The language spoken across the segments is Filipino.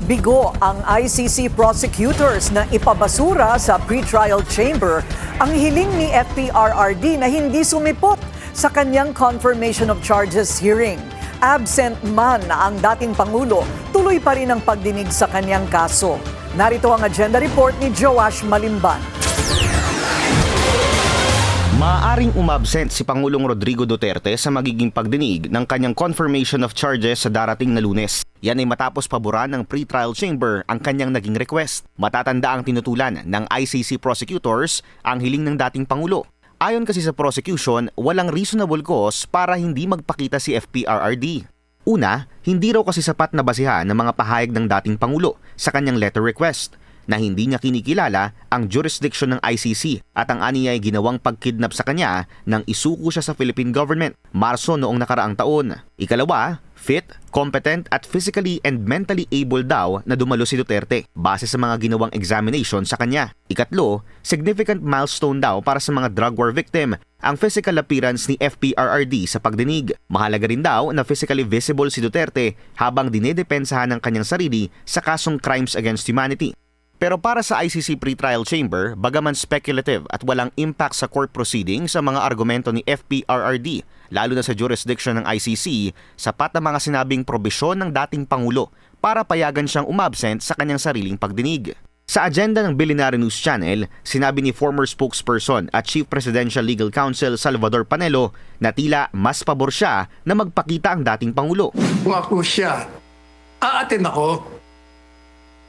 Bigo ang ICC prosecutors na ipabasura sa pretrial chamber ang hiling ni FPRRD na hindi sumipot sa kanyang confirmation of charges hearing. Absent man ang dating Pangulo, tuloy pa rin ang pagdinig sa kanyang kaso. Narito ang agenda report ni Joash Malimban. Maaaring umabsent si Pangulong Rodrigo Duterte sa magiging pagdinig ng kanyang confirmation of charges sa darating na Lunes. Yan ay matapos paboran ng pretrial chamber ang kanyang naging request. Matatanda ang tinutulan ng ICC prosecutors ang hiling ng dating Pangulo. Ayon kasi sa prosecution, walang reasonable cause para hindi magpakita si FPRRD. Una, hindi raw kasi sapat na basihan ng mga pahayag ng dating Pangulo sa kanyang letter request na hindi niya kinikilala ang jurisdiction ng ICC at ang aniya ay ginawang pagkidnap sa kanya nang isuko siya sa Philippine government Marso noong nakaraang taon. Ikalawa, fit, competent at physically and mentally able daw na dumalo si Duterte base sa mga ginawang examination sa kanya. Ikatlo, significant milestone daw para sa mga drug war victim ang physical appearance ni FPRRD sa pagdinig. Mahalaga rin daw na physically visible si Duterte habang dinedepensahan ng kanyang sarili sa kasong crimes against humanity. Pero para sa ICC pretrial chamber, bagaman speculative at walang impact sa court proceedings sa mga argumento ni FPRRD, lalo na sa jurisdiction ng ICC, sapat na mga sinabing probisyon ng dating Pangulo para payagan siyang umabsent sa kanyang sariling pagdinig. Sa agenda ng Billionaire News Channel, sinabi ni former spokesperson at Chief Presidential Legal Counsel Salvador Panelo na tila mas pabor siya na magpakita ang dating Pangulo. Kung ako siya, aatin ako.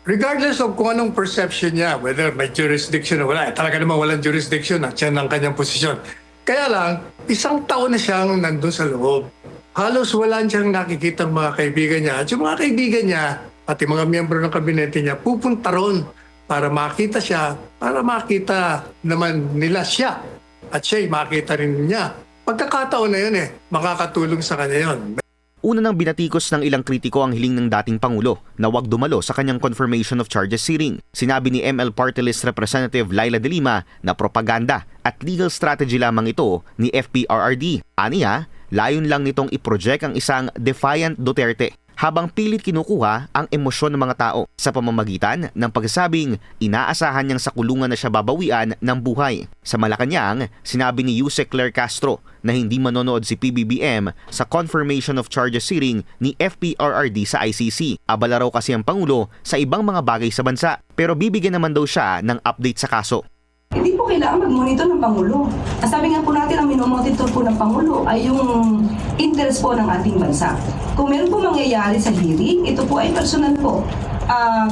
Regardless of kung anong perception niya, whether may jurisdiction o wala, talaga naman walang jurisdiction at yan ang kanyang posisyon. Kaya lang, isang taon na siyang nandun sa loob. Halos wala siyang nakikita mga kaibigan niya. At yung mga kaibigan niya, pati mga miyembro ng kabinete niya, pupunta ron para makita siya, para makita naman nila siya. At siya'y makita rin niya. Pagkakataon na yun makakatulong sa kanya yun. Una nang binatikos ng ilang kritiko ang hiling ng dating Pangulo na huwag dumalo sa kanyang confirmation of charges hearing. Sinabi ni ML Party List Representative Laila De Lima na propaganda at legal strategy lamang ito ni FPRRD. Aniya, layon lang nitong i-project ang isang defiant Duterte habang pilit kinukuha ang emosyon ng mga tao sa pamamagitan ng pagsasabing inaasahan niyang sa kulungan na siya babawian ng buhay. Sa Malacanang, sinabi ni Yusek Claire Castro na hindi manonood si PBBM sa confirmation of charges hearing ni FPRRD sa ICC. Abala raw kasi ang Pangulo sa ibang mga bagay sa bansa pero bibigyan naman daw siya ng update sa kaso. Hindi po kailangan mag-monitor ng Pangulo. Ang sabi nga po natin, ang minomonitor po ng Pangulo ay yung interest po ng ating bansa. Kung meron po mangyayari sa hearing, ito po ay personal po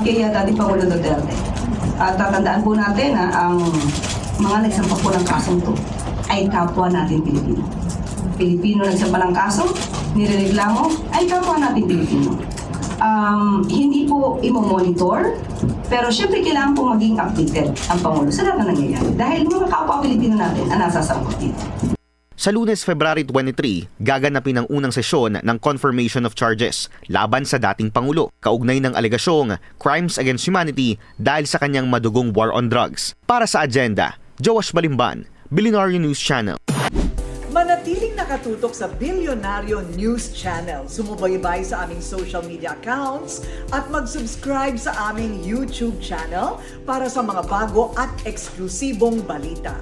kay dating Pangulo Duterte. At tatandaan po natin na ang mga nagsampa po ng kasong to ay kapwa natin Pilipino. Pilipino nagsampa ng kaso, nirereklamo, ay kapwa natin Pilipino. Hindi po imo-monitor, pero syempre kailangan po maging updated ang Pangulo sa lahat na nangyayari. Dahil mga kapwa Pilipino natin ang nasasangkot dito. Sa Lunes, February 23, gaganapin ang unang sesyon ng confirmation of charges laban sa dating Pangulo, kaugnay ng alegasyong crimes against humanity dahil sa kanyang madugong war on drugs. Para sa agenda, Joash Malimban, Billionaire News Channel. Manatiling nakatutok sa Billionaire News Channel. Sumubaybay sa aming social media accounts at mag-subscribe sa aming YouTube channel para sa mga bago at eksklusibong balita.